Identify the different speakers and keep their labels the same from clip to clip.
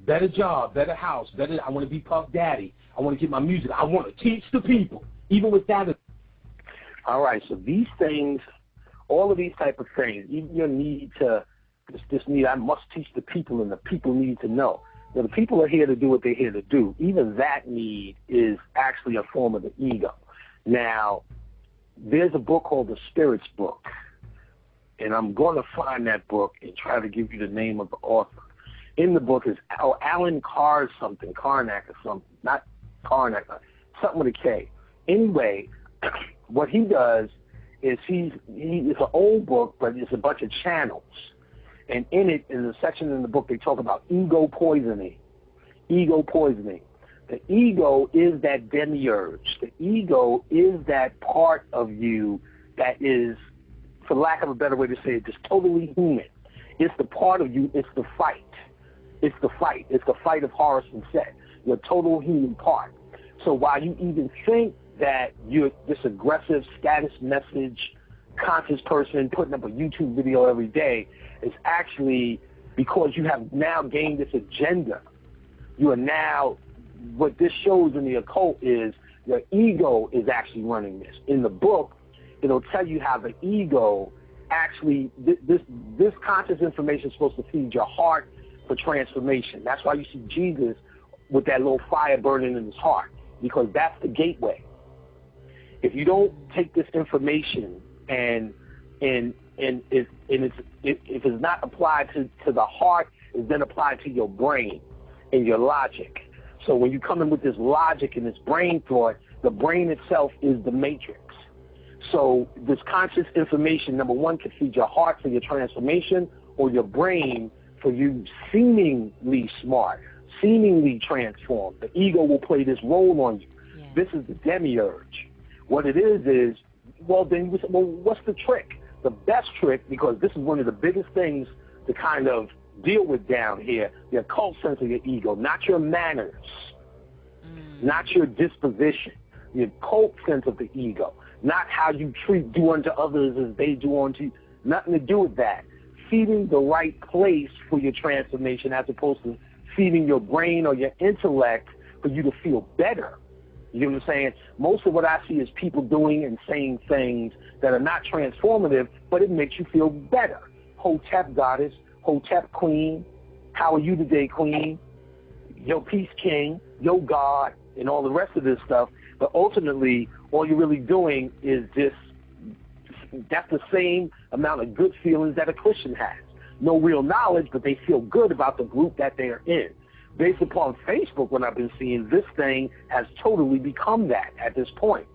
Speaker 1: better job, better house, better. I want to be Puff Daddy. I want to get my music. I want to teach the people, even with that.
Speaker 2: All right, so these things, all of these type of things, even your need to, this need, I must teach the people, and the people need to know. Now, the people are here to do what they're here to do. Even that need is actually a form of the ego. Now, there's a book called The Spirit's Book, and I'm going to find that book and try to give you the name of the author. In the book is Alan Carr something, Karnak or something, not Karnak, something with a K. Anyway, what he does is it's an old book, but it's a bunch of channels. And in it, in a section in the book, they talk about ego poisoning. Ego poisoning. The ego is that demiurge. The ego is that part of you that is, for lack of a better way to say it, just totally human. It's the part of you, it's the fight. It's the fight. It's the fight of Horus and Set, your total human part. So while you even think that you're this aggressive status message conscious person putting up a YouTube video every day, it's actually because you have now gained this agenda. You are now, what this shows in the occult is your ego is actually running this. In the book, it'll tell you how the ego actually, this conscious information is supposed to feed your heart for transformation. That's why you see Jesus with that little fire burning in his heart, because that's the gateway. If you don't take this information and if it's not applied to the heart, it's then applied to your brain and your logic. So when you come in with this logic and this brain thought, the brain itself is the matrix. So this conscious information, number one, can feed your heart for your transformation, or your brain for you seemingly smart, seemingly transformed. The ego will play this role on you. Yeah. This is the demiurge. What it is, well, then you say, well, what's the trick? The best trick, because this is one of the biggest things to kind of deal with down here, the occult sense of your ego, not your manners, not your disposition, the occult sense of the ego, not how you do unto others as they do unto you, nothing to do with that. Feeding the right place for your transformation as opposed to feeding your brain or your intellect for you to feel better. You know what I'm saying? Most of what I see is people doing and saying things that are not transformative, but it makes you feel better. Hotep goddess, Hotep queen, how are you today, queen? Yo peace king, yo God, and all the rest of this stuff. But ultimately, all you're really doing is just, that's the same amount of good feelings that a Christian has. No real knowledge, but they feel good about the group that they are in. Based upon Facebook, what I've been seeing, this thing has totally become that at this point.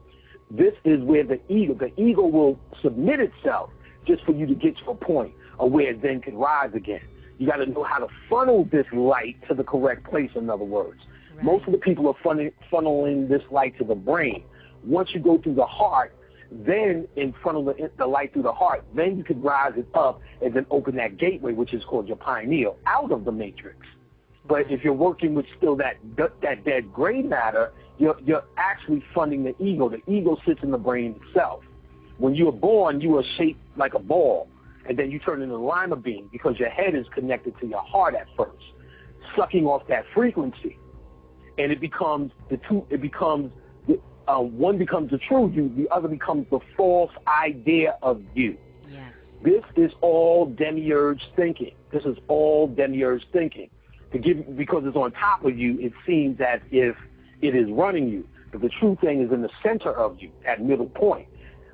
Speaker 2: This is where the ego will submit itself just for you to get to a point of where it then can rise again. You got to know how to funnel this light to the correct place, in other words. Right. Most of the people are funneling this light to the brain. Once you go through the heart, then and funnel the light through the heart, then you can rise it up and then open that gateway, which is called your pineal, out of the matrix. But if you're working with still that dead gray matter, you're actually funding the ego. The ego sits in the brain itself. When you were born, you were shaped like a ball, and then you turn into a lima bean because your head is connected to your heart at first, sucking off that frequency, and it becomes the two. It becomes one becomes the true you, the other becomes the false idea of you. Yeah. This is all demiurge thinking. This is all demiurge thinking. Because it's on top of you, it seems as if it is running you. But the true thing is in the center of you, at middle point.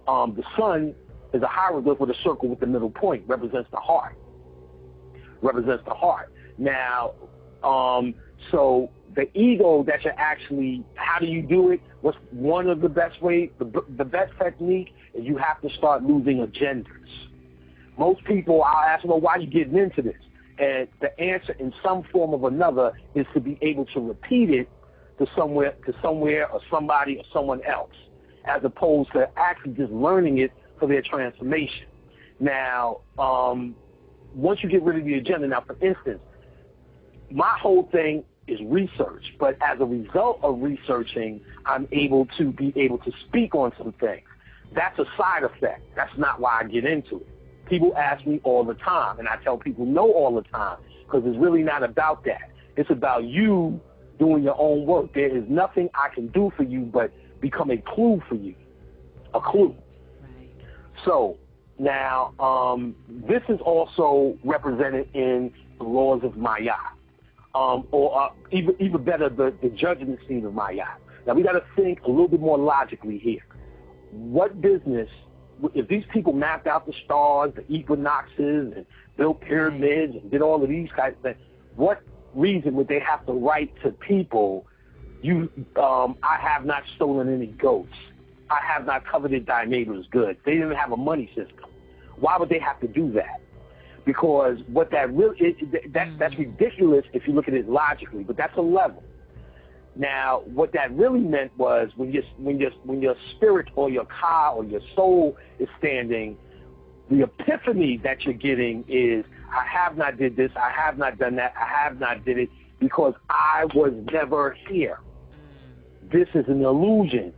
Speaker 2: The sun is a hieroglyph with a circle with the middle point, represents the heart. Represents the heart. Now, so the ego that you're actually, how do you do it? What's one of the best ways? The best technique is you have to start losing agendas. Most people, I'll ask them, well, why are you getting into this? And the answer in some form or another is to be able to repeat it to somewhere or somebody or someone else, as opposed to actually just learning it for their transformation. Now, once you get rid of the agenda, now for instance, my whole thing is research, but as a result of researching, I'm able to speak on some things. That's a side effect. That's not why I get into it. People ask me all the time, and I tell people no all the time, because it's really not about that. It's about you doing your own work. There is nothing I can do for you but become a clue for you. A clue.
Speaker 3: Right.
Speaker 2: So now, this is also represented in the laws of Maya, or even better, the judgment seat of Maya. Now we got to think a little bit more logically here. What business, if these people mapped out the stars, the equinoxes, and built pyramids and did all of these kinds of things, what reason would they have to write to people, I have not stolen any goats, I have not coveted thy neighbor's goods? They didn't have a money system. Why would they have to do that? Because what that really that's ridiculous if you look at it logically, but that's a level. Now, what that really meant was when your spirit or your ka or your soul is standing, the epiphany that you're getting is, I have not did this, I have not done that, I have not did it because I was never here. This is an illusion.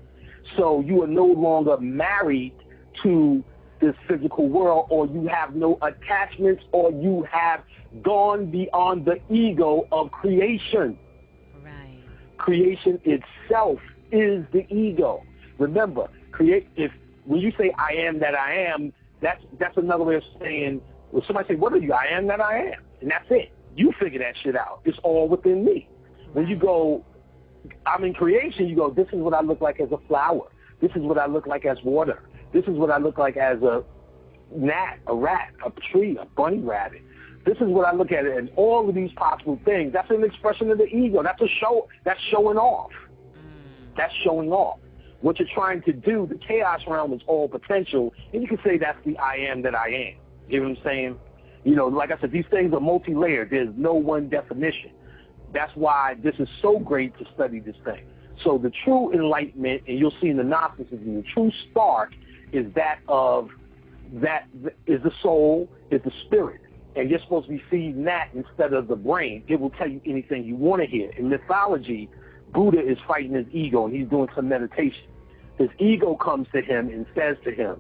Speaker 2: So you are no longer married to this physical world, or you have no attachments, or you have gone beyond the ego of creation.
Speaker 3: Right.
Speaker 2: Creation itself is the ego. Remember, when you say I am that I am, that's another way of saying, when somebody say, what are you? I am that I am. And that's it. You figure that shit out. It's all within me. When you go, I'm in creation, you go, this is what I look like as a flower. This is what I look like as water. This is what I look like as a gnat, a rat, a tree, a bunny rabbit. This is what I look at, and all of these possible things. That's an expression of the ego. That's a show. That's showing off. That's showing off. What you're trying to do, the chaos realm is all potential, and you can say that's the I am that I am. You know what I'm saying? You know, like I said, these things are multi-layered. There's no one definition. That's why this is so great to study this thing. So the true enlightenment, and you'll see in the Gnosticism, the true spark is that is the soul, is the spirit. And you're supposed to be feeding that instead of the brain. It will tell you anything you want to hear. In mythology, Buddha is fighting his ego, and he's doing some meditation. His ego comes to him and says to him,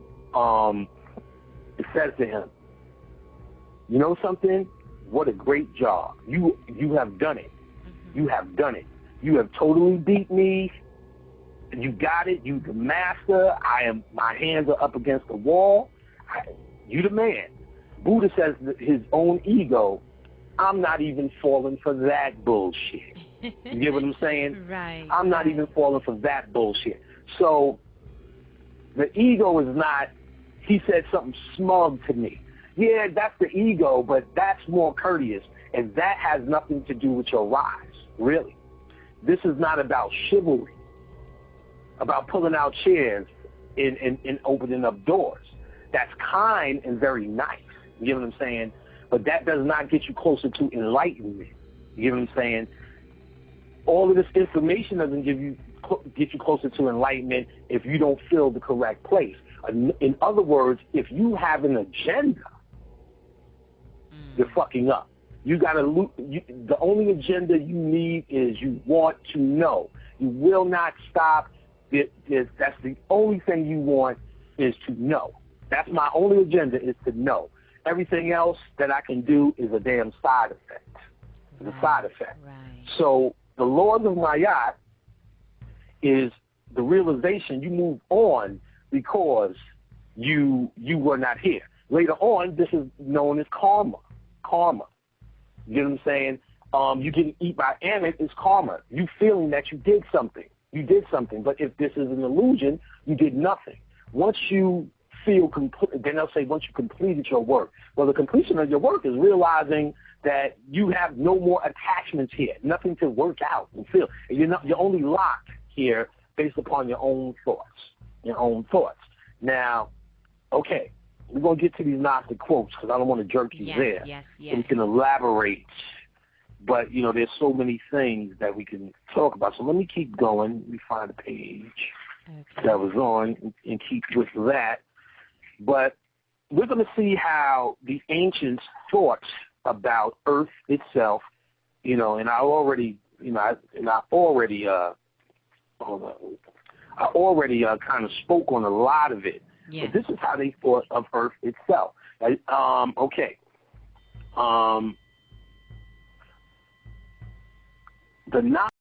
Speaker 2: you know something? What a great job. You have done it. You have done it. You have totally beat me. You got it. You the master. My hands are up against the wall. You the man. Buddha says that his own ego, I'm not even falling for that bullshit. You get what I'm saying?
Speaker 3: Right.
Speaker 2: I'm not even falling for that bullshit. So the ego is not, he said something smug to me. Yeah, that's the ego, but that's more courteous, and that has nothing to do with your rise, really. This is not about chivalry, about pulling out chairs and opening up doors. That's kind and very nice. You know what I'm saying? But that does not get you closer to enlightenment. You know what I'm saying? All of this information doesn't get you closer to enlightenment if you don't fill the correct place. In other words, if you have an agenda, you're fucking up. You gotta. The only agenda you need is you want to know. You will not stop. That's the only thing you want is to know. That's my only agenda, is to know. Everything else that I can do is a damn side effect. It's a side effect.
Speaker 3: Right.
Speaker 2: So the laws of Maya is the realization you move on because you were not here. Later on, this is known as karma. Karma. You know what I'm saying? You getting eaten by ant is karma. You feeling that you did something. You did something. But if this is an illusion, you did nothing. Once you feel complete, then they'll say once you completed your work. Well, the completion of your work is realizing that you have no more attachments here, nothing to work out and feel. And you're only locked here based upon your own thoughts. Your own thoughts. Now, okay, we're going to get to these Gnostic quotes because I don't want to jerk you there.
Speaker 3: Yes.
Speaker 2: So we can elaborate. But, you know, there's so many things that we can talk about. So let me keep going. Let me find a page that was on and keep with that. But we're going to see how the ancients thought about Earth itself, you know, and I already kind of spoke on a lot of it.
Speaker 3: Yes.
Speaker 2: But this is how they thought of Earth itself. Okay. the knowledge